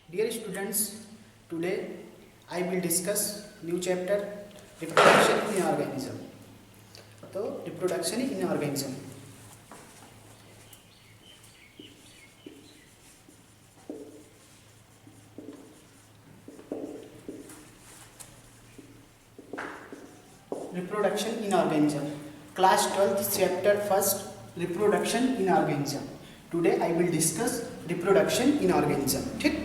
Dear students, today I will discuss new chapter reproduction in organism. तो reproduction in organism. Reproduction in organism. Class 12th chapter 1st reproduction in organism. Today I will discuss reproduction in organism. ठीक,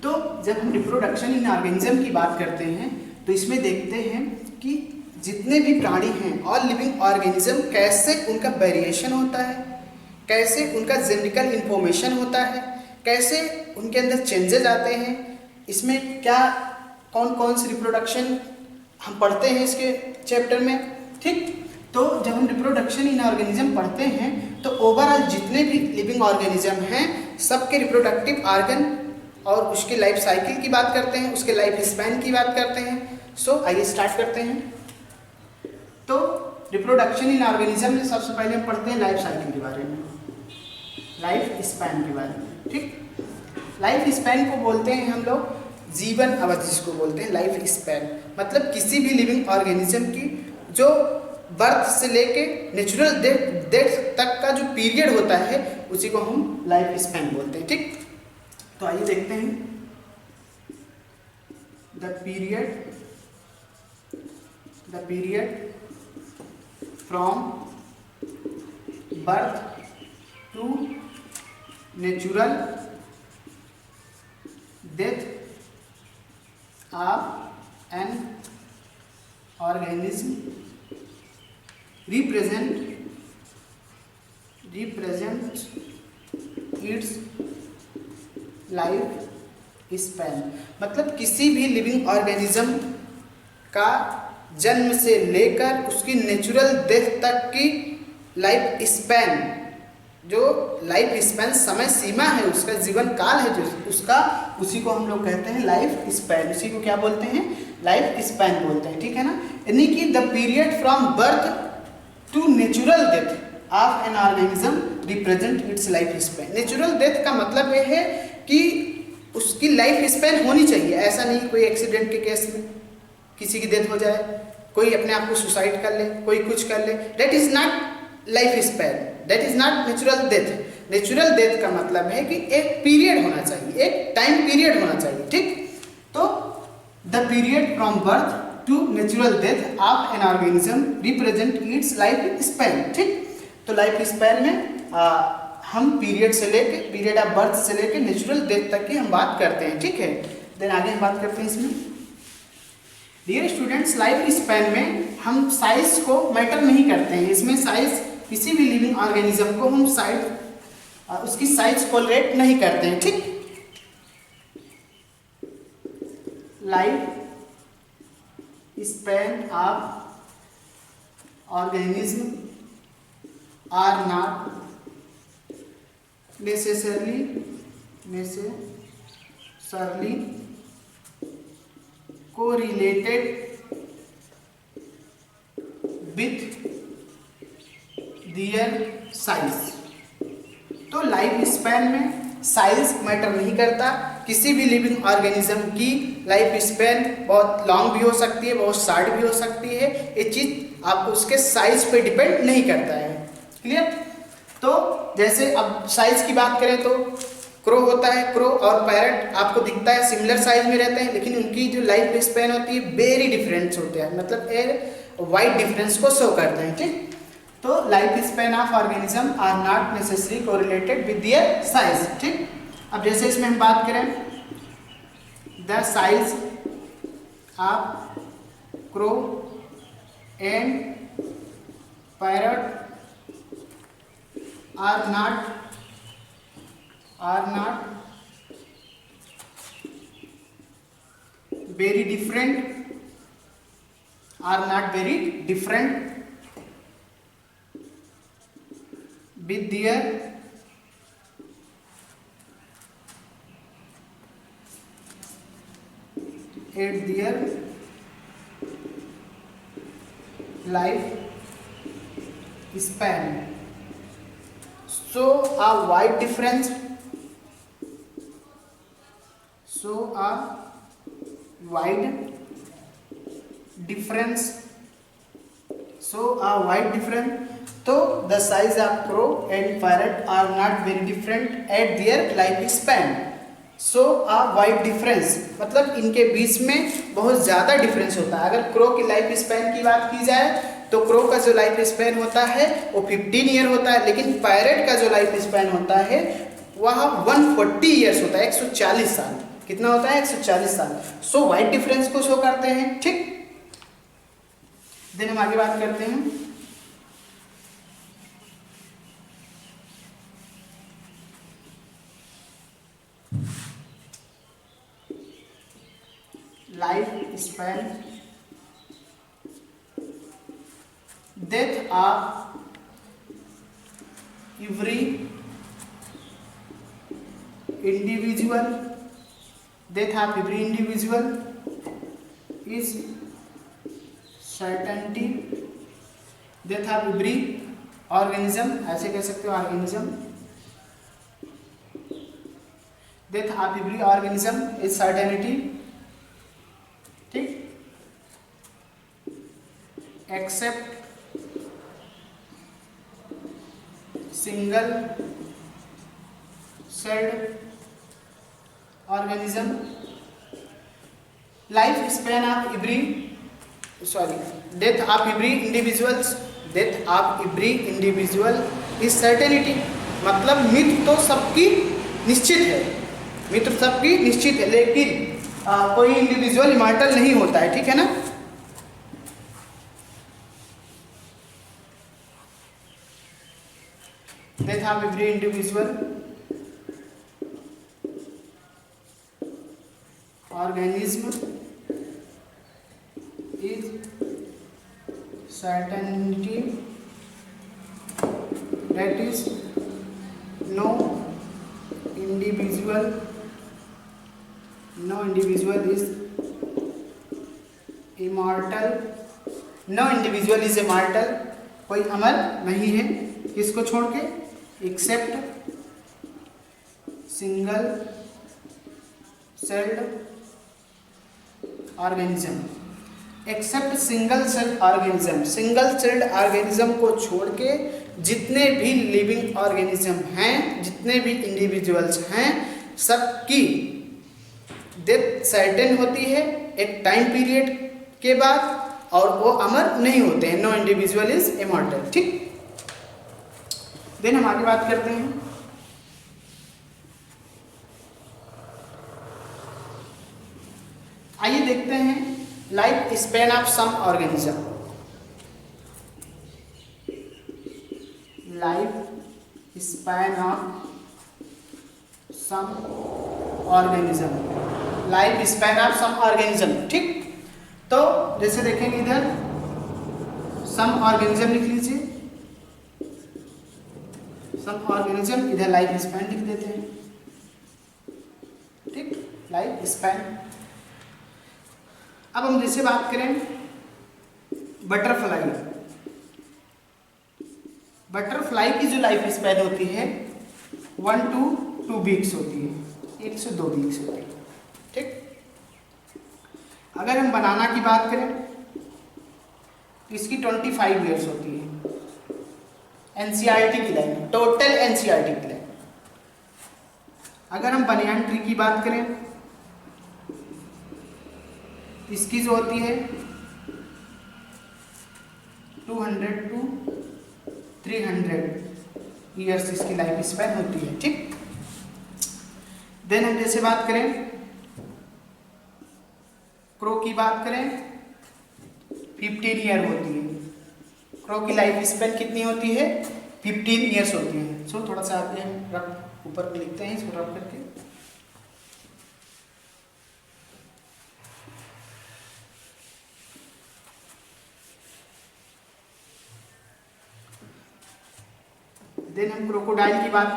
तो जब हम reproduction in organism की बात करते हैं तो इसमें देखते हैं कि जितने भी प्राणी हैं और लिविंग ऑर्गेनिज्म कैसे उनका वेरिएशन होता है, कैसे उनका जेनेटिकल इंफॉर्मेशन होता है, कैसे उनके अंदर चेंजेस आते हैं, इसमें क्या कौन कौन सी रिप्रोडक्शन हम पढ़ते हैं इसके चैप्टर में। ठीक, तो जब हम रिप्रोडक्शन इन ऑर्गेनिज्म पढ़ते हैं तो ओवरऑल जितने भी लिविंग ऑर्गेनिज्म हैं सबके रिप्रोडक्टिव ऑर्गन और उसके लाइफ साइकिल की बात करते हैं, उसके लाइफ स्पैन की बात करते हैं। सो आइए स्टार्ट करते हैं। तो रिप्रोडक्शन इन ऑर्गेनिज्म में सबसे पहले हम पढ़ते हैं लाइफ साइकिल के बारे में, लाइफ स्पैन के बारे में। ठीक, लाइफ स्पैन को बोलते हैं हम लोग जीवन अवधि, जिसको बोलते हैं लाइफ स्पैन। मतलब किसी भी लिविंग ऑर्गेनिज्म की जो बर्थ से लेके नेचुरल डेथ तक का जो पीरियड होता है उसी को हम लाइफ स्पैन बोलते हैं। ठीक, तो आइए देखते हैं the period from birth to natural death of an organism represent its life span. मतलब किसी भी लिविंग ऑर्गेनिज्म का जन्म से लेकर उसकी नेचुरल डेथ तक की लाइफ स्पैन, जो लाइफ स्पैन समय सीमा है, उसका जीवन काल है जो उसका, उसी को हम लोग कहते हैं लाइफ स्पैन। उसी को क्या बोलते हैं? लाइफ स्पैन बोलते हैं। ठीक है ना, यानी कि the period from birth to natural death of an organism represent its life span. Natural death का मतलब यह है कि उसकी लाइफ स्पैन होनी चाहिए। ऐसा नहीं कोई एक्सीडेंट के केस में किसी की डेथ हो जाए, कोई अपने आप को सुसाइड कर ले, कोई कुछ कर ले, that is not life span, that is not natural death. Natural death का मतलब है कि एक पीरियड होना चाहिए, एक टाइम पीरियड होना चाहिए। ठीक, तो the period from birth to natural death of an organism represent its life span. ठीक, तो लाइफ स्पैन में हम पीरियड से लेके, पीरियड ऑफ बर्थ से लेके नेचुरल डेथ तक की हम बात करते हैं। ठीक है, देन आगे हम बात करते हैं इसमें। डियर स्टूडेंट्स, लाइफ स्पैन में हम साइज को मैटर नहीं करते हैं। इसमें साइज, किसी भी लिविंग ऑर्गेनिज्म को हम साइज, उसकी साइज कोरिलेट नहीं करते हैं। ठीक, life span of organism are not necessarily correlated with their size। तो लाइफ स्पैन में साइज मैटर नहीं करता। किसी भी लिविंग ऑर्गेनिज्म की लाइफ स्पैन बहुत लॉन्ग भी हो सकती है, बहुत शॉर्ट भी हो सकती है। ये चीज आपको उसके साइज पे डिपेंड नहीं करता है। क्लियर? तो जैसे अब साइज की बात करें तो क्रो होता है, क्रो और पैरट आपको दिखता है सिमिलर साइज में रहते हैं, लेकिन उनकी जो लाइफ स्पैन होती है वेरी डिफरेंस होते हैं, मतलब एक वाइड डिफरेंस को शो करते हैं। ठीक, तो life span of organism are not necessary correlated with their size. ठीक, अब जैसे इसमें हम बात करें the size of crow and parrot are not very different, with their life span. So a wide difference show a wide difference. तो the size of crow and parrot are not very different at their life span. So a wide difference मतलब इनके बीच में बहुत ज़्यादा difference होता है। अगर crow की लाइफ स्पैन की बात की जाए तो क्रो का जो लाइफ स्पैन होता है वो 15 ईयर होता है, लेकिन पैरेट का जो लाइफ स्पैन होता है वह 140 ईयर्स होता है, 140 साल। कितना होता है? 140 साल। सो वाइड डिफरेंस को शो करते हैं। ठीक, देन हम आगे बात करते हैं। Life span death of every individual is certainty. Death of every organism, ऐसे कह सकते हो organism. Death of every organism is certainty. ठीक, except single celled organism. Life span of every death of every individual is certainty. मतलब मृत्यु तो सबकी निश्चित है, लेकिन कोई इंडिविजुअल इमॉर्टल नहीं होता है। ठीक है ना? Death of every individual organism is certainty, that is no individual is immortal। कोई अमर नहीं है, किसको छोड़ के? Except single celled organism. Single celled organism को छोड़ के जितने भी लिविंग ऑर्गेनिज्म हैं, जितने भी इंडिविजुअल्स हैं, सबकी डेथ सर्टेन होती है एक टाइम पीरियड के बाद, और वो अमर नहीं होते हैं। No individual is immortal. ठीक, देन हम आगे बात करते हैं। आइए देखते हैं life span of some organism. Life span of some organism. ठीक, तो जैसे देखेंगे इधर सम ऑर्गेनिज्म लिख लीजिए, सम ऑर्गेनिज्म, इधर लाइफ स्पैन लिख देते हैं। ठीक, लाइफ स्पैन। अब हम जैसे बात करें बटरफ्लाई की जो लाइफ स्पैन होती है 1 to 2 वीक्स होती है, 1 से 2 वीक्स होती है। ठीक, अगर हम बनाना की बात करें तो इसकी 25 ईयर्स होती है। एनसीईआरटी की लाइन, टोटल एनसीईआरटी की लाइन। अगर हम बनियान ट्री की बात करें इसकी जो होती है 200 to 300 ईयर्स इसकी लाइफ स्पैन होती है। ठीक, देन हम जैसे बात करें क्रो की बात करें 15 ईयर होती है। क्रो की लाइफ स्पैन कितनी होती है? 15 ईयर्स होती है। सो थोड़ा सा आगे हम रफ ऊपर लिखते हैं, इसको रफ करके। देन हम क्रोकोडाइल की बात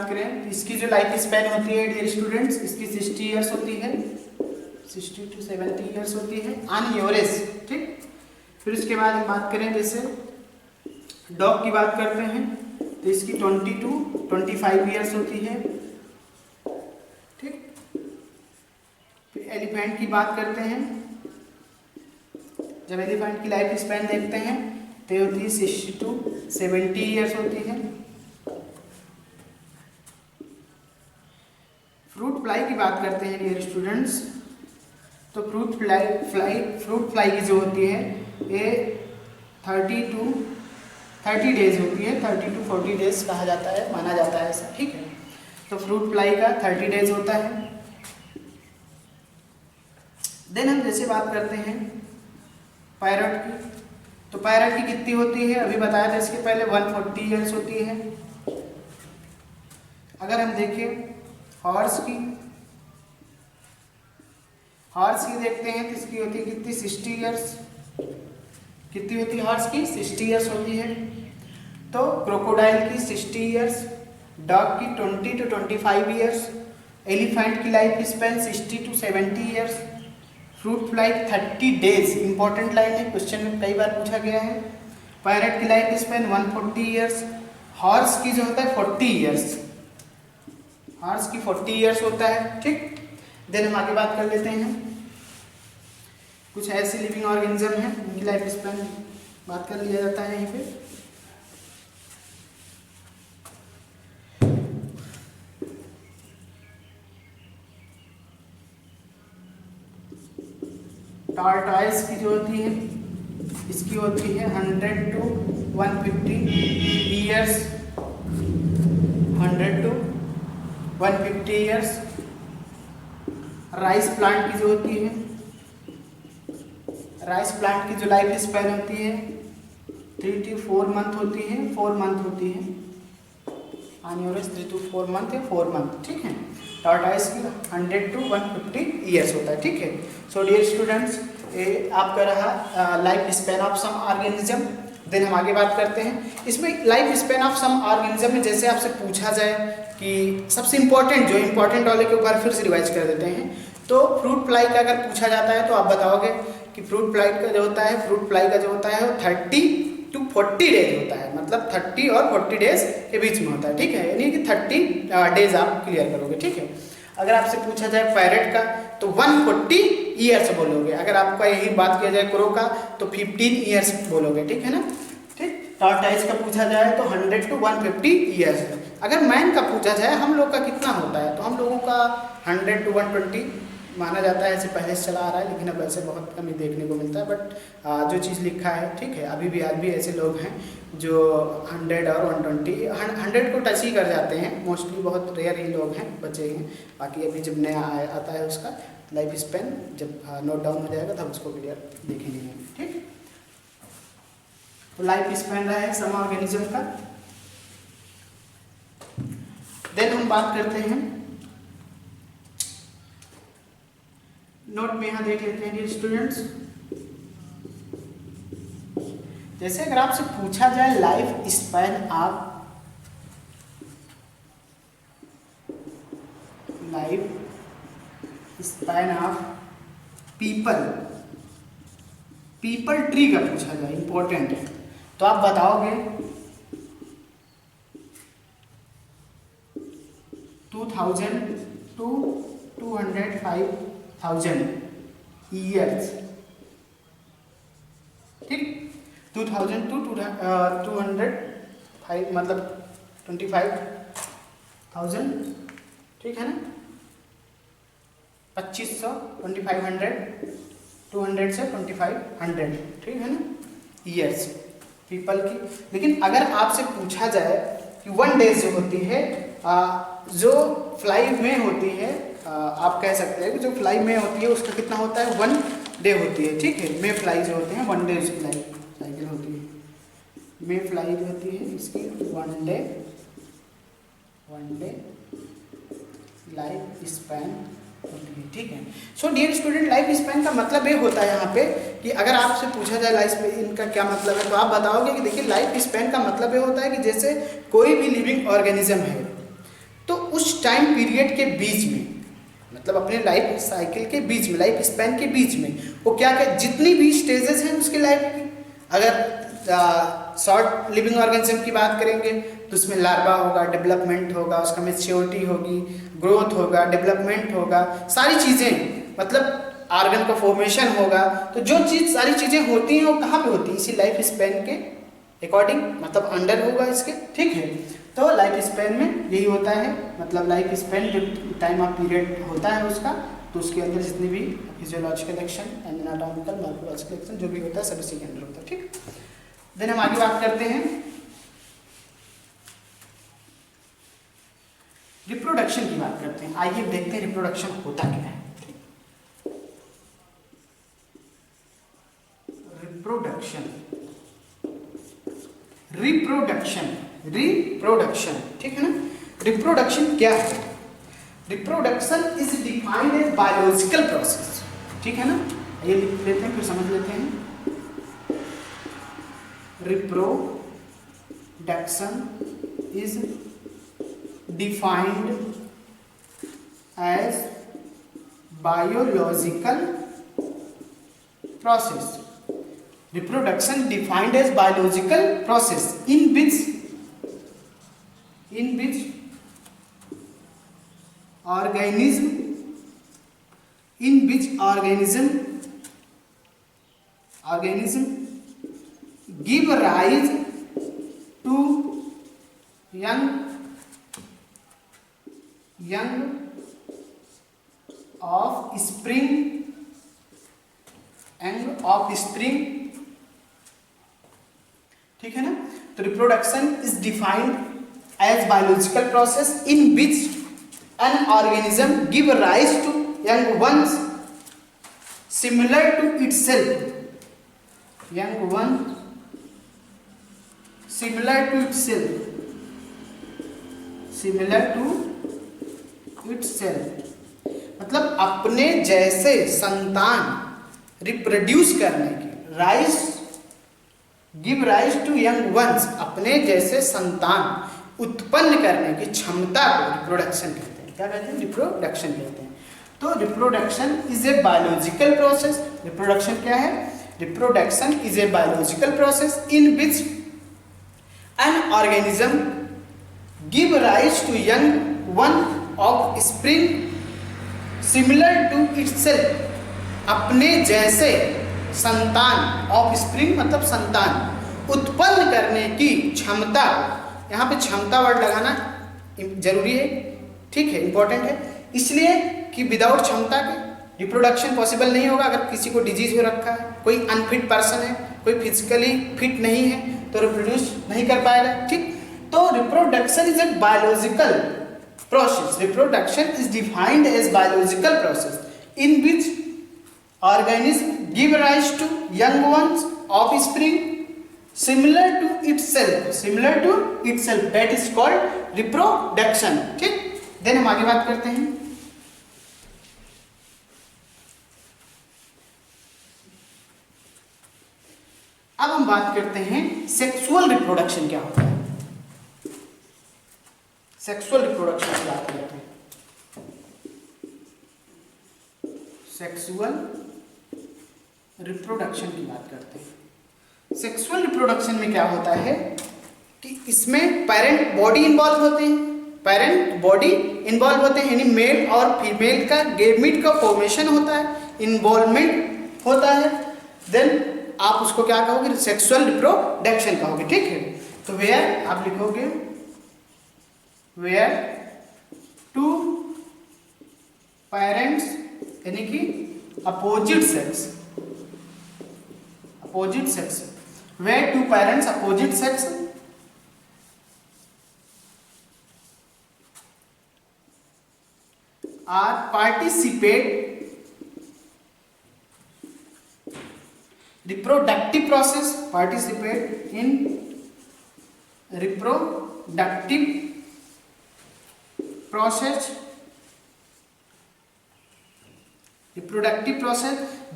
करें इसकी जो लाइफ स्पैन होती है डियर स्टूडेंट्स, इसकी 60 ईयर्स होती है, 60 to 70 ईयर्स होती है ऑन एवरेज। ठीक, फिर उसके बाद हम बात करें जैसे डॉग की बात करते हैं तो इसकी 20 to 25 ईयर्स होती है, ठीक। फिर एलिफेंट की बात करते हैं, जब एलिफेंट की लाइफ स्पैन देखते हैं तो ये होती है 60 to 70 ईयर्स होती है। फ्रूट फ्लाई की बात करते हैं डियर स्टूडेंट्स, तो फ्रूट फ्लाई की जो होती है ये 30 to 30 डेज होती है, 30 to 40 डेज कहा जाता है, माना जाता है ऐसा, ठीक है। तो फ्रूट फ्लाई का 30 डेज होता है। देन हम जैसे बात करते हैं पैरट की, तो पैरट की कितनी होती है, अभी बताया था इसके पहले 140 ईयर्स होती है। अगर हम देखें हॉर्स की देखते हैं तो इसकी होती है कितनी, 60 ईयर्स। कितनी होती है हॉर्स की, 60 ईयर्स होती है। तो क्रोकोडाइल की 60 ईयर्स, डॉग की 20 to 25 ईयर्स, एलिफेंट की life span 60 to 70 years, fruit fly 30 days, important line है, क्वेश्चन में कई बार पूछा गया है। पैरट की लाइफ स्पेन 140 ईयर्स, हॉर्स की जो होता है 40 ईयर्स, हॉर्स की 40 ईयर्स होता है, ठीक। देन हम आगे बात कर लेते हैं, कुछ ऐसे लिविंग ऑर्गेनिज्म हैं उनकी लाइफ स्पेन बात कर लिया जाता है यहीं पे। टार्टाइस की जो होती है इसकी होती है 100 to 150 years, 100 to 150 years. Rice plant की जो होती है, राइस प्लांट की जो लाइफ स्पैन होती है 3 to 4 मंथ होती है, 4 मंथ होती है, ऑन एवरेज 3 to 4 मंथ या 4 मंथ, ठीक है। टॉर्टाइस की 100 to 150 ईयर्स होता है, ठीक है। सो डियर स्टूडेंट्स, ये आपका रहा life span of some organism. Then हम आगे बात करते हैं, इसमें life span of some organism में जैसे आपसे पूछा जाए कि सबसे इम्पोर्टेंट जो इम्पोर्टेंट वाले के ऊपर फिर से रिवाइज कर देते हैं, तो फ्रूट फ्लाई का अगर पूछा जाता है तो आप बताओगे कि फ्रूट फ्लाई का जो होता है, फ्रूट फ्लाई का जो होता है वो 30 to 40 डेज होता है, मतलब 30 और 40 डेज के बीच में होता है, ठीक है, यानी कि 30 डेज आप क्लियर करोगे, ठीक है। अगर आपसे पूछा जाए पैरट का तो 140 ईयर्स बोलोगे, अगर आपका यही बात किया जाए क्रो का तो 15 ईयर्स बोलोगे, ठीक है ना, ठीक। टॉर्टाइस का पूछा जाए तो 100 to 150 ईयर्स। अगर मैन का पूछा जाए हम लोग का कितना होता है, तो हम लोगों का 100 to 120 माना जाता है, ऐसे पहले से चला आ रहा है, लेकिन अब ऐसे बहुत कम ही देखने को मिलता है। बट जो चीज़ लिखा है, ठीक है, अभी भी आज भी ऐसे लोग हैं जो 100 और 120 100 को टच ही कर जाते हैं, मोस्टली बहुत रेयर ही लोग हैं, बचे हैं। बाकी अभी जब नया आता है उसका लाइफ स्पेन जब नोट डाउन हो जाएगा तब उसको क्लियर देखेंगे, ठीक। तो लाइफ स्पेन रहा है सम ऑर्गेनिज्म का। देन हम बात करते हैं, नोट में यहाँ देख लेते हैं स्टूडेंट्स, जैसे अगर आपसे पूछा जाए life span of people tree का पूछा जाए, इंपॉर्टेंट है, तो आप बताओगे 2000 to 205,000 ईयर्स, ठीक। 2000 to 205 मतलब 25,000, ठीक है ना, 2500, 2500, 200 से 2500, ठीक है ना, ईयर्स पीपल की। लेकिन अगर आपसे पूछा जाए कि 1 डेज जो होती है जो फ्लाई में होती है, आप कह सकते हैं कि जो फ्लाई में होती है उसका कितना होता है, 1 डे होती है, ठीक है। मे फ्लाई जो होते हैं 1 डे उसकी लाइफ साइकिल होती है, मे फ्लाई जो होती है इसकी 1 डे लाइफ स्पैन होती है, ठीक है। So dear student, life span का मतलब ये होता है यहाँ पे कि अगर आपसे पूछा जाए लाइफ स्पैन का क्या मतलब है, तो आप बताओगे कि देखिए लाइफ स्पैन का मतलब ये होता है कि जैसे कोई भी लिविंग ऑर्गेनिज्म है तो उस टाइम पीरियड के बीच में, मतलब अपने लाइफ साइकिल के बीच में, लाइफ स्पैन के बीच में वो क्या क्या जितनी भी स्टेजेस हैं उसकी लाइफ की, अगर शॉर्ट लिविंग ऑर्गेनिज्म की बात करेंगे तो उसमें लार्वा होगा, डेवलपमेंट होगा, उसका मेच्योरिटी होगी, ग्रोथ होगा, डेवलपमेंट होगा, सारी चीज़ें मतलब ऑर्गन का फॉर्मेशन होगा। तो जो चीज़ सारी चीज़ें होती हैं वो कहाँ पे होती है? इसी लाइफ स्पैन के अकॉर्डिंग, मतलब अंडर होगा इसके, ठीक है। तो लाइफ स्पैन में यही होता है, मतलब लाइफ स्पैन जो टाइम ऑफ पीरियड होता है उसका, तो उसके अंदर जितनी भी physiological action and anatomical morphological action जो भी होता है सब इसी के अंदर होता है, ठीक। देन हम आगे बात करते हैं रिप्रोडक्शन की बात करते हैं। आइए देखते हैं रिप्रोडक्शन होता क्या है। रिप्रोडक्शन, रिप्रोडक्शन, रिप्रोडक्शन, ठीक है ना। रिप्रोडक्शन क्या है? Reproduction is defined as biological process, ठीक है ना। ये लिख लेते हैं फिर समझ लेते हैं। Reproduction is defined as biological process. Reproduction defined as biological process in which organism give rise to young offspring, ठीक है ना। तो reproduction is defined as biological process in which an organism give rise to young ones similar to itself, young one similar to itself, मतलब अपने जैसे संतान reproduce करने की, rise give rise to young ones, अपने जैसे संतान उत्पन्न करने की क्षमता को रिप्रोडक्शन कहते हैं। क्या कहते हैं? रिप्रोडक्शन कहते हैं। तो reproduction is a biological process. Reproduction क्या है? Reproduction is a biological process in which an organism give rise to young one offspring similar to itself, अपने जैसे संतान, ऑफ स्प्रिंग मतलब संतान, उत्पन्न करने की क्षमता। यहाँ पे क्षमता वर्ड लगाना जरूरी है, ठीक है, इंपॉर्टेंट है, इसलिए कि विदाउट क्षमता के रिप्रोडक्शन पॉसिबल नहीं होगा। अगर किसी को डिजीज हो रखा है, कोई अनफिट पर्सन है, कोई फिजिकली फिट नहीं है, तो रिप्रोड्यूस नहीं कर पाएगा, ठीक। तो reproduction is a biological process. Reproduction is defined as biological process in which organism give rise to young ones offspring similar to itself, that is called reproduction, ठीक। देन हम आगे बात करते हैं। अब हम बात करते हैं सेक्सुअल रिप्रोडक्शन क्या होता है। सेक्सुअल रिप्रोडक्शन की बात करते हैं। सेक्सुअल रिप्रोडक्शन की बात करते हैं। सेक्सुअल रिप्रोडक्शन में क्या होता है कि इसमें पेरेंट बॉडी इन्वॉल्व होते हैं, यानी मेल और फीमेल का गेमीट का फॉर्मेशन होता है, इन्वॉल्वमेंट होता है। देन आप उसको क्या कहोगे? सेक्सुअल रिप्रोडक्शन कहोगे, ठीक है। तो वेयर आप लिखोगे, वेयर टू पेरेंट्स यानी कि opposite sex, where two parents opposite sex are participate reproductive process, participate in reproductive process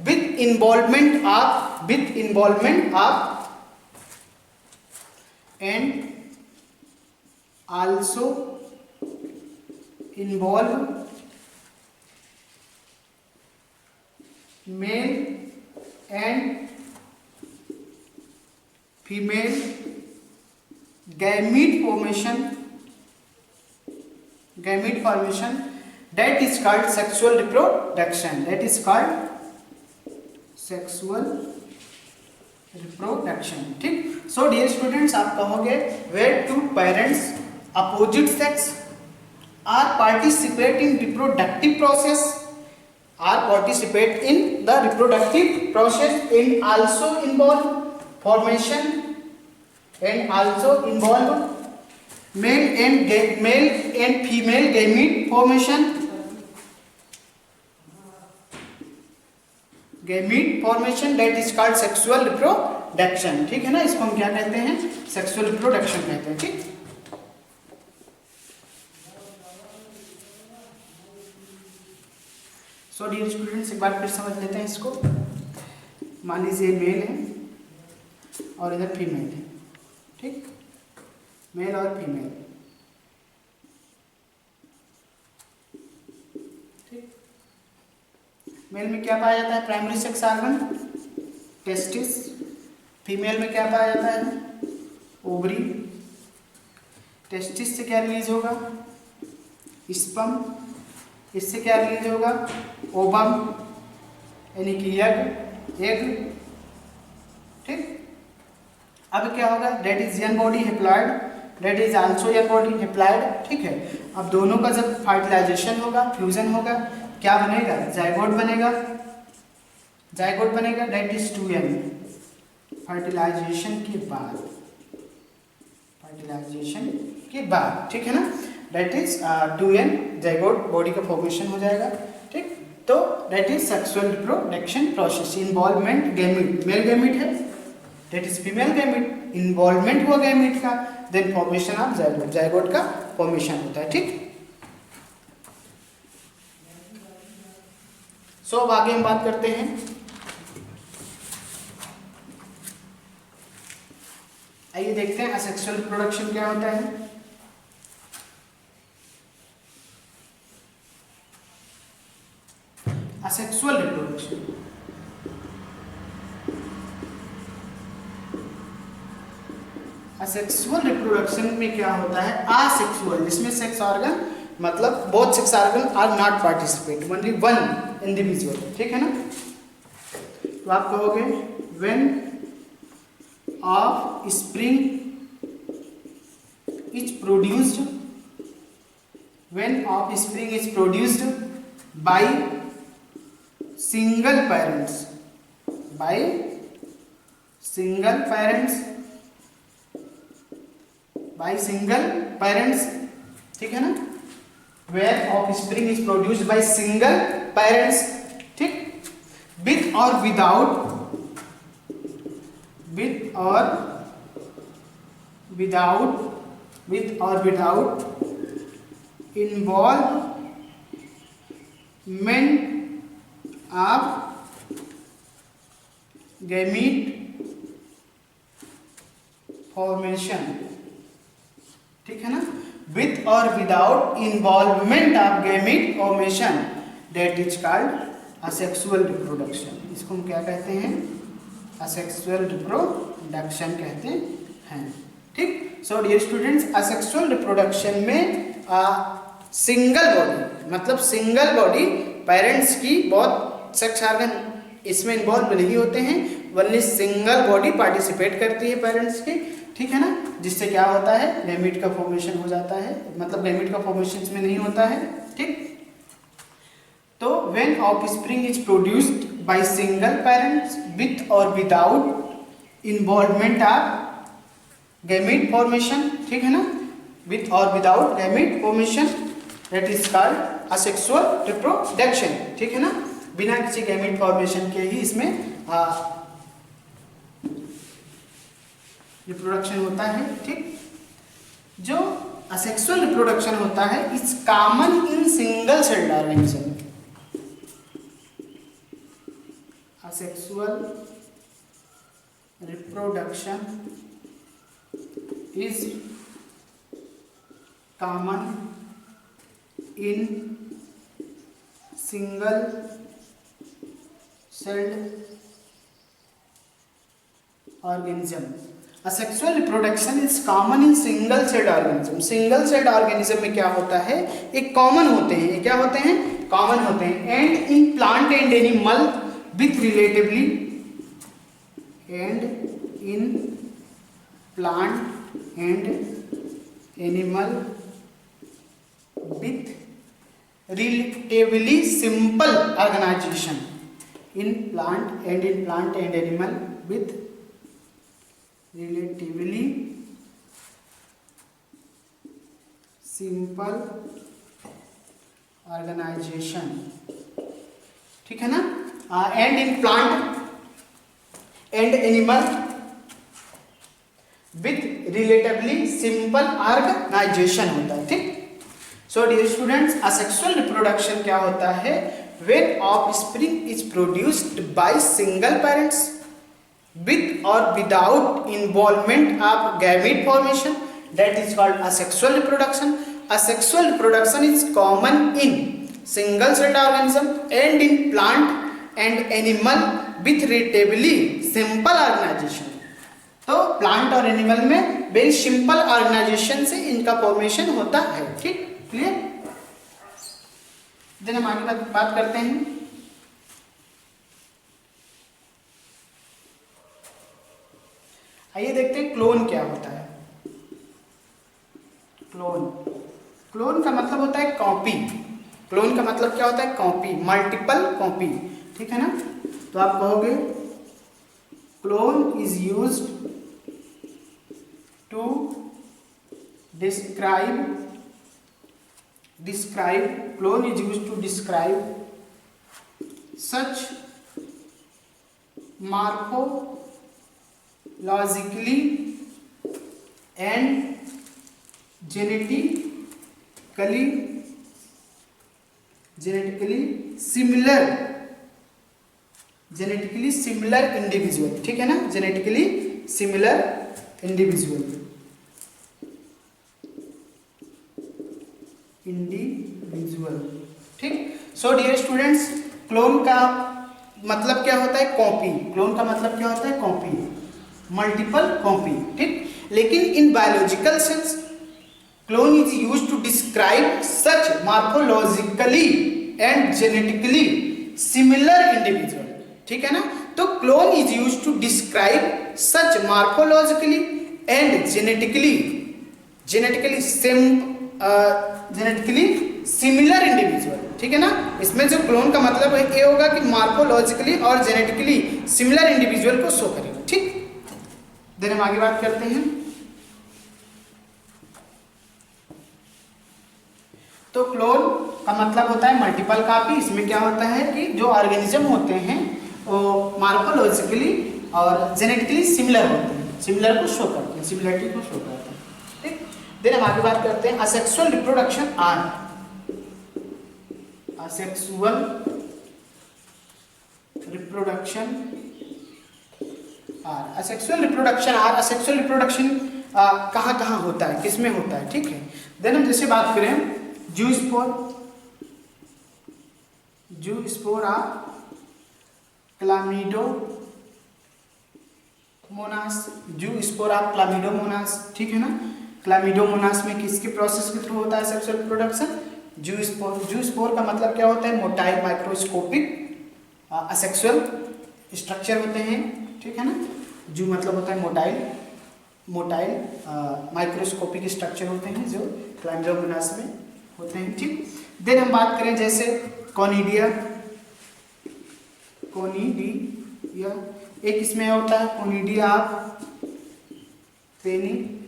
with involvement of and also involve male and female gamete formation that is called sexual reproduction. That is called sexual reproduction. ठीक. So dear students, आप कहोगे where two parents opposite sex are participate in reproductive process, and also involve formation and also involve male and female gamete formation. That is called sexual reproduction. ठीक है ना, इसको हम क्या कहते हैं, सेक्सुअल रिप्रोडक्शन कहते हैं. ठीक. सो डियर स्टूडेंट्स, एक बार फिर समझ लेते हैं इसको. मान लीजिए मेल है और इधर फीमेल है. ठीक, मेल और फीमेल. ठीक. मेल में क्या पाया जाता है, primary sex organ testis. Female में क्या पाया जाता है, ओवरी. टेस्टिस से क्या रिलीज होगा, स्पर्म. इससे क्या रिलीज होगा, ओवम यानी कि एग. ठीक. अब क्या होगा, that is young body haploid, that is also young body haploid. ठीक है. अब दोनों का जब फर्टिलाइजेशन होगा, फ्यूजन होगा, क्या बनेगा, जाइगोट बनेगा. Date is 2n. फर्टिलाइजेशन के बाद ठीक है ना, that is 2n zygote body का फॉर्मेशन हो जाएगा. ठीक. तो that is sexual reproduction process. Involvement gamete, male gamete है, that is female gamete. Involvement हुआ गैमीट का, then formation of zygote, zygote का फॉर्मेशन होता है. ठीक. सो अब आगे हम बात करते हैं. आइए देखते हैं असेक्सुअल रिप्रोडक्शन क्या होता है. असेक्सुअल रिप्रोडक्शन, असेक्सुअल रिप्रोडक्शन में क्या होता है, असेक्सुअल, जिसमें सेक्स ऑर्गन मतलब both sex organ are not participate, only one individual. ठीक है ना. तो आप कहोगे when offspring is produced, when offspring is produced by single parents, ठीक है ना. where offspring is produced by single parents. ठीक. with or without involvement of gamete formation. ठीक है ना. with or without involvement of gamete formation, that is called asexual reproduction. इसको हम क्या कहते हैं, asexual reproduction कहते हैं. ठीक. So dear students, asexual reproduction में सिंगल बॉडी मतलब सिंगल बॉडी पेरेंट्स की, बहुत सेक्स ऑर्गन इसमें इन्वॉल्व नहीं होते हैं, वनली सिंगल बॉडी पार्टिसिपेट करती है पेरेंट्स की. ठीक है ना. जिससे क्या होता है, गैमीट का फॉर्मेशन हो जाता है, मतलब गैमीट का फॉर्मेशन इसमें नहीं होता है. ठीक. तो when offspring is produced by single parents with और without involvement of gamete formation. ठीक है ना. विथ और without gamete formation, that is called asexual reproduction. ठीक है ना. बिना किसी गैमीट फॉर्मेशन के ही इसमें रिप्रोडक्शन होता है. ठीक. जो असेक्सुअल रिप्रोडक्शन होता है it's common in single celled organism. Asexual reproduction is common in single celled organism. Asexual reproduction is common in single celled organism. Single celled organism में क्या होता है, एक कॉमन होते हैं, ये क्या होते हैं, कॉमन होते हैं। And in plant and animal with relatively, and in plant and animal with relatively simple organisation, in plant and animal with relatively simple organization, ठीक है ना। And in plant and animal with relatively simple organisation होता है, ठीक। So dear students, asexual reproduction क्या होता है, when offspring is produced by single parents with or without involvement of gamete formation, that is called asexual reproduction. Asexual reproduction is common in single celled organism and in plant and animal with relatively simple organization. तो plant और animal में very simple organisation से इनका formation होता है, ठीक, clear. Then हम आगे बात करते हैं। आइए देखते हैं क्लोन क्या होता है। क्लोन का मतलब होता है कॉपी। क्लोन का मतलब क्या होता है, कॉपी, मल्टीपल कॉपी, ठीक है ना। तो आप कहोगे clone is used to describe clone is used to describe such morphologically and genetically similar individual, ठीक है ना, जेनेटिकली सिमिलर इंडिविजुअल, ठीक। सो डियर स्टूडेंट्स, क्लोन का मतलब क्या होता है, कॉपी। क्लोन का मतलब क्या होता है, कॉपी, मल्टीपल कॉपी, ठीक। लेकिन in biological sense clone is used to describe such morphologically and genetically similar individual, ठीक है ना। तो clone is used to describe such morphologically and genetically similar individual, ठीक है ना। इसमें जो क्लोन का मतलब है ये होगा कि मॉर्फोलॉजिकली और जेनेटिकली सिमिलर इंडिविजुअल को शो करेगा, ठीक। देन हम आगे बात करते हैं। तो क्लोन का मतलब होता है मल्टीपल कॉपी। इसमें क्या होता है कि जो ऑर्गेनिज्म होते हैं वो मॉर्फोलॉजिकली और जेनेटिकली सिमिलर होते हैं, सिमिलर को शो करते हैं, सिमिलरिटी को शो करते हैं, ठीक। देन हम आगे बात करते हैं asexual reproduction are. Asexual reproduction are, asexual reproduction कहाँ कहाँ होता है, किसमें होता है, ठीक है। देन हम जैसे बात करें जूस्पोरा क्लामिडोमोनास, ठीक है ना। क्लामिडोमोनास में किसके प्रोसेस के थ्रू होता है सेक्सुअल रिप्रोडक्शन, जूस्पोर का मतलब क्या होता है, मोटाइल माइक्रोस्कोपिक असेक्सुअल स्ट्रक्चर होते हैं, ठीक है ना। जू मतलब होता है मोटाइल माइक्रोस्कोपिक स्ट्रक्चर होते हैं जो क्लामिडोमोनास में होते हैं, ठीक। देन हम बात करें जैसे कोनिडिया, एक इसमें होता है कोनिडिया पेनिसिलियम,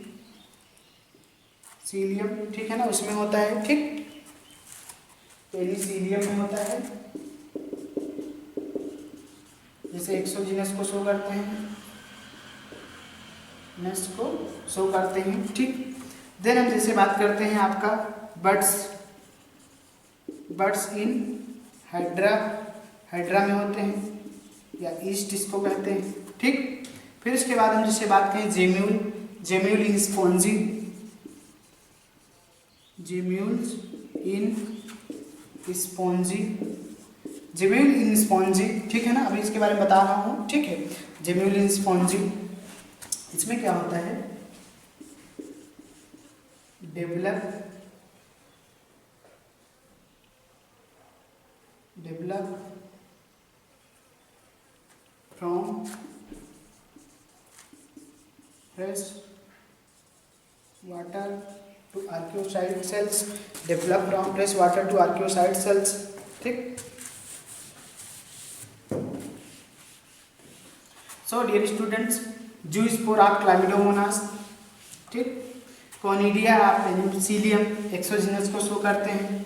ठीक है ना, उसमें होता है, ठीक, पेनिसिलियम में होता है, जैसे एक्सोजीनस को शो करते हैं, नेस को शो करते हैं, ठीक। देन हम जैसे बात करते हैं आपका बर्ड्स इन हाइड्रा में होते हैं या ईस्ट इसको कहते हैं, ठीक। फिर उसके बाद हम जैसे बात करें जेम्यूल इन स्पॉन्जी, ठीक है ना। अभी इसके बारे में बता रहा हूँ, ठीक है। जेम्यूल इन स्पॉन्जी इसमें क्या होता है, develop from fresh water to archaeocyte cells, develop from fresh water to archaeocyte cells. ठीक। सो डियर स्टूडेंट्स, जूस्पोर आप क्लामिडोमोनास, ठीक, कोनिडिया आप पेनिसिलियम एक्सोजिनस को शो करते हैं।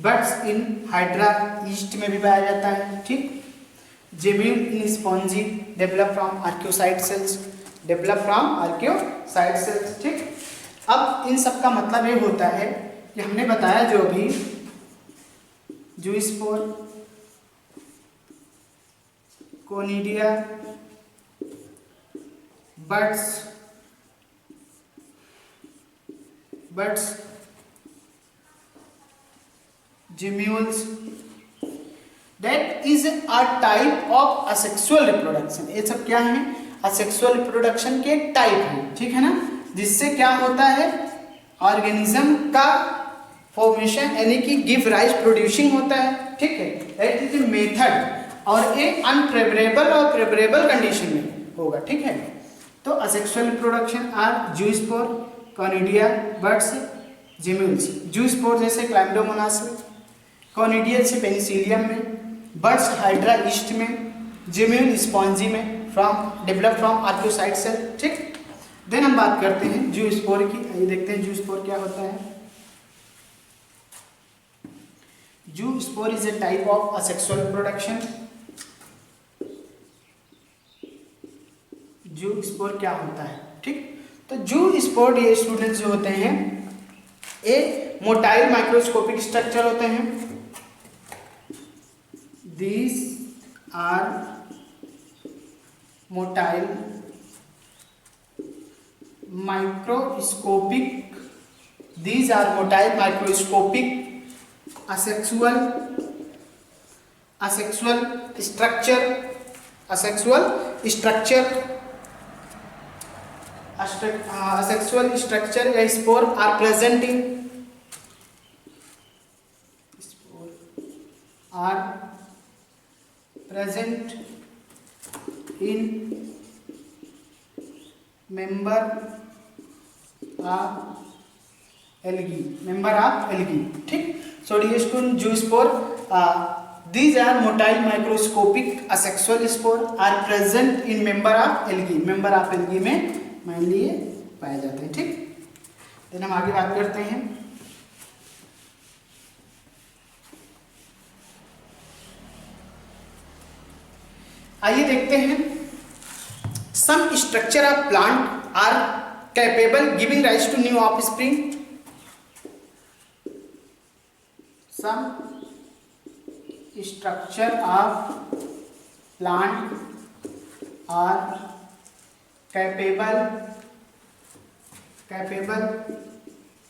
बर्ड्स इन हाइड्रा ईस्ट में भी पाया जाता है। ठीक। Gemmule in spongy develop from archaeocyte cells, ठीक। अब इन सब का मतलब ये होता है कि हमने बताया जो भी zoospore, conidia, birds, gemmules, that is a type of asexual reproduction। ये सब क्या है, असेक्सुअल रिप्रोडक्शन के टाइप है। ठीक है ना, जिससे क्या होता है, ऑर्गेनिज्म का फॉर्मेशन यानी कि गिव राइज प्रोड्यूसिंग होता है। ठीक है, दैट इज ए मेथड और ए अनफेवरेबल और फेवरेबल कंडीशन में होगा। ठीक है, तो asexual reproduction are zoospore, conidia, buds, gemmules. Zoospore जैसे क्लामिडोमोनास में, कोनिडिया से पेनिसिलियम में, बर्ड्स हाइड्रा ईस्ट में, जेम्यूल स्पॉन्जी में, from develop from archaeocyte cell. ठीक। देन हम बात करते हैं जूस्पोर की। आइए देखते हैं जूस्पोर क्या होता है। Zoospore is a type of asexual reproduction. Zoospore क्या होता है, ठीक। तो जूस्पोर ये स्टूडेंट्स जो होते हैं, ये मोटाइल माइक्रोस्कोपिक स्ट्रक्चर होते हैं। These are motile microscopic asexual structure या spore are present in member of algae। ठीक। So dear student, zoospore these are motile microscopic asexual spore are present in member of algae में मान लिए पाए जाते हैं। ठीक। देन हम आगे बात करते हैं। आइए देखते हैं, some structure of plant are capable giving rise to new offspring. Some structure of plant are capable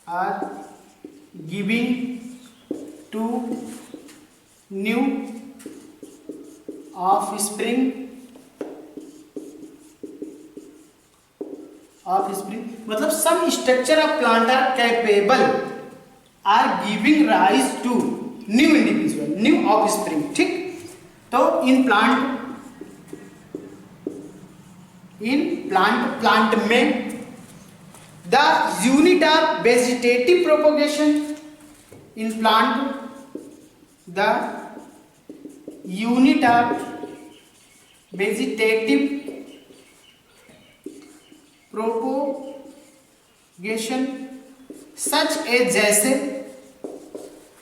are giving to new offspring, मतलब some structure of plant are capable are giving rise to new individual, new offspring। ठीक। तो in plant में the unit of vegetative propagation, in plant the unit of vegetative propagation such as जैसे,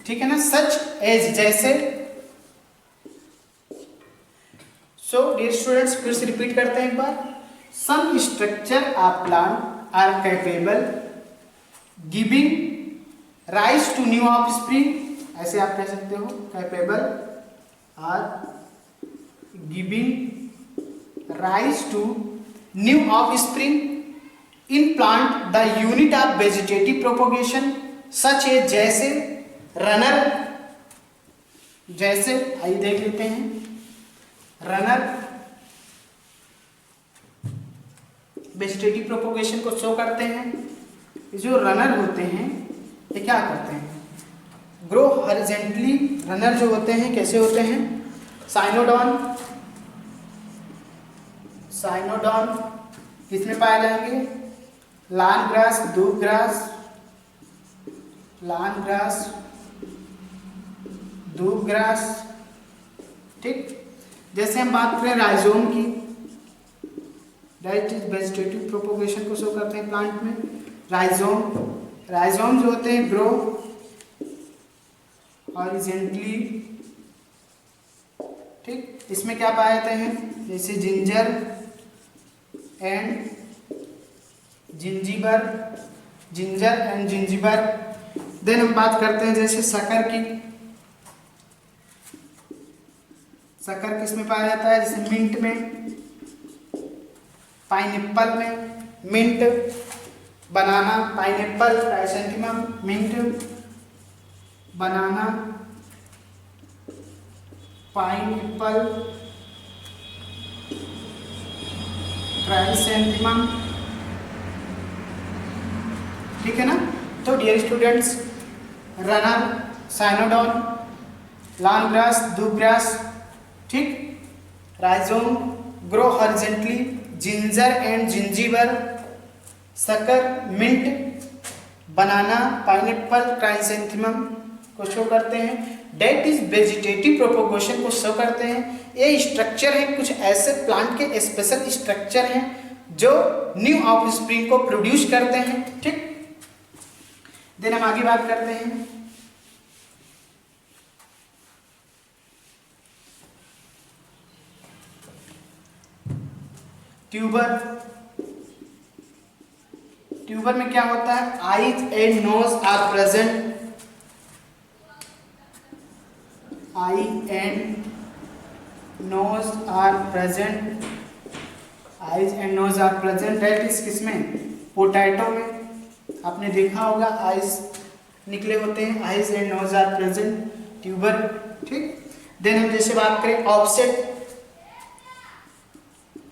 ठीक है ना, सच as जैसे। सो dear students, फिर से रिपीट करते हैं एक बार। Some structure of plant are capable giving rise to new offspring, ऐसे आप कह सकते हो, capable are giving rise to new offspring in plant the unit of vegetative propagation such as जैसे रनर, जैसे आइए देख लेते हैं। रनर वेजिटेटिव प्रोपोगेशन को शो करते हैं। जो रनर होते हैं ये क्या करते हैं, ग्रो हॉरिजॉन्टली। रनर जो होते हैं कैसे होते हैं, साइनोडॉन, साइनोडॉन किसमें पाए जाएंगे, लॉन ग्रास, दूब ग्रास, लॉन ग्रास, दूब ग्रास। ठीक, जैसे हम बात करें राइजोम की, दैट इज वेजिटेटिव प्रोपोगेशन को शो करते हैं प्लांट में। राइजोम, राइजोम जो होते हैं ग्रो हॉरिजॉन्टली। ठीक, इसमें क्या पाए जाते हैं, जैसे ginger and zingiber, ginger and zingiber. Then हम बात करते हैं जैसे शक्कर की, शक्कर किसमें पाया जाता है, जैसे मिंट में, पाइनएप्पल में, mint, banana, pineapple, chrysanthemum, mint, banana, pineapple, chrysanthemum. ठीक है ना। तो dear students, runner, cynodon, lawn grass, दूब ग्रास, ठीक, rhizome, grow horizontally, ginger and zingiber, sucker, mint, banana, pineapple, chrysanthemum को शो करते हैं। डेट इज वेजिटेटिव प्रोपोगेशन को शो करते हैं। ये स्ट्रक्चर है, कुछ ऐसे प्लांट के स्पेशल स्ट्रक्चर हैं जो न्यू ऑफस्प्रिंग को प्रोड्यूस करते हैं। ठीक, देन हम आगे बात करते हैं ट्यूबर। ट्यूबर में क्या होता है, eyes and nose are present, eye and nose are present, eyes and nose are present. That is किसमें, पोटैटो में आपने देखा होगा आईज निकले होते हैं, eyes and nose are present, tuber. ठीक, देन हम जैसे बात करें ऑफसेट,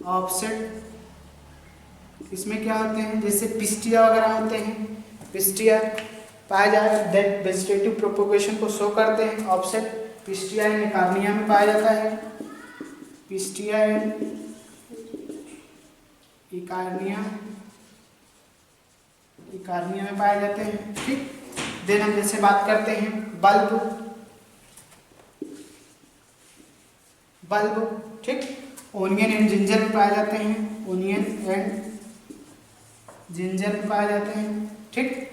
ऑफसेट इसमें क्या होते हैं, जैसे पिस्टिया वगैरह होते हैं, पिस्टिया पाया जाएगा, दैट वेजिटेटिव प्रोपोगेशन को शो करते हैं। ऑफसेट पिस्टिया एंड कार्निया में पाया जाता है, पिस्टिया एंड इकार्निया, इकार्निया में पाए जाते हैं। ठीक, देन हम जैसे बात करते हैं बल्ब, बल्ब, ठीक, ओनियन एंड जिंजर में पाए जाते हैं, ओनियन एंड जिंजर में पाए जाते हैं। ठीक,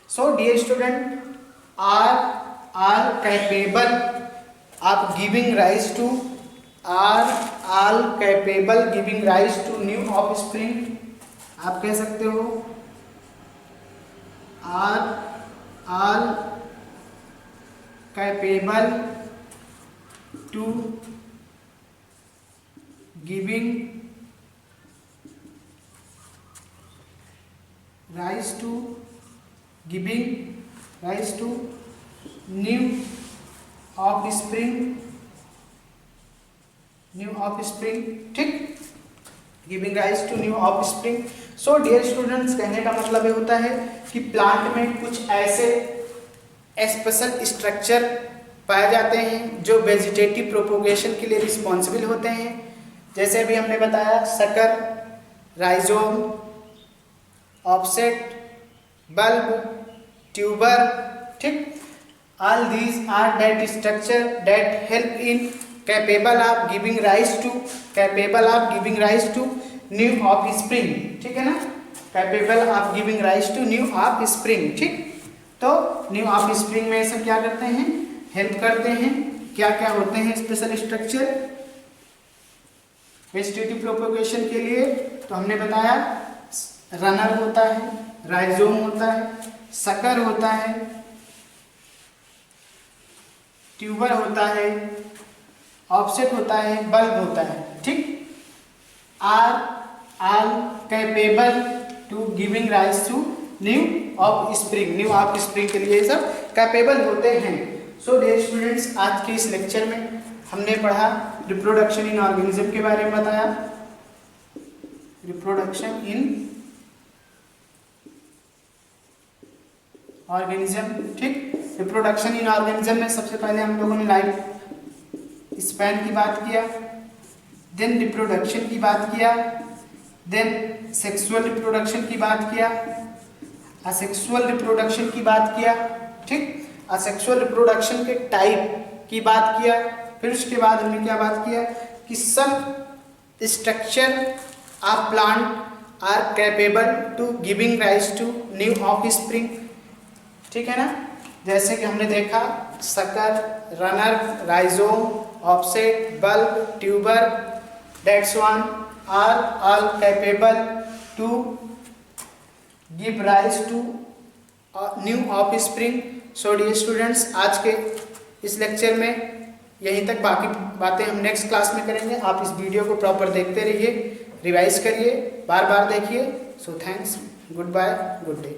so dear student, are capable of giving rise to, are all capable giving rise to new offspring. आप कह सकते हो are all capable to giving rise to, giving rise to new offspring, new offspring। ठीक, giving rise to new offspring. So dear students, कहने का मतलब ये होता है कि प्लांट में कुछ ऐसे स्पेशल स्ट्रक्चर पाए जाते हैं जो वेजिटेटिव प्रोपोगेशन के लिए रिस्पॉन्सिबल होते हैं। जैसे अभी हमने बताया sucker, rhizome, offset, bulb, tuber. ठीक, all these are that structure that help in capable of giving rise to, capable of giving rise to new offspring. ठीक है ना, capable of giving rise to new offspring. ठीक, तो new offspring में सब क्या करते हैं, हेल्प करते हैं। क्या क्या होते हैं स्पेशल स्ट्रक्चर वेजिटेटिव प्रोपोगेशन के लिए, तो हमने बताया रनर होता है, राइजोम होता है, शक्कर होता है, ट्यूबर होता है, ऑफसेट होता है, बल्ब होता है। ठीक, are all capable to giving rise to new offspring, new offspring के लिए सब कैपेबल होते हैं। सो डियर स्टूडेंट्स, आज के इस लेक्चर में हमने पढ़ा रिप्रोडक्शन इन ऑर्गेनिज्म के बारे में बताया, रिप्रोडक्शन इन ऑर्गेनिज्म। ठीक, रिप्रोडक्शन इन ऑर्गेनिज्म में सबसे पहले हम लोगों ने लाइफ स्पैन की बात किया, देन रिप्रोडक्शन की बात किया, देन सेक्सुअल रिप्रोडक्शन की बात किया, असेक्सुअल रिप्रोडक्शन की बात किया। ठीक, असेक्सुअल रिप्रोडक्शन के टाइप की बात किया। फिर उसके बाद हमने क्या बात किया कि सब structure of plant are capable to giving rise to new offspring. ठीक है ना, जैसे कि हमने देखा sucker, runner, rhizome, offset, bulb, tuber, that's one are all capable to give rise to new offspring. So dear students, आज के इस लेक्चर में यहीं तक, बाकी बातें हम नेक्स्ट क्लास में करेंगे। आप इस वीडियो को प्रॉपर देखते रहिए, रिवाइज करिए, बार बार देखिए। So thanks, good bye, good day.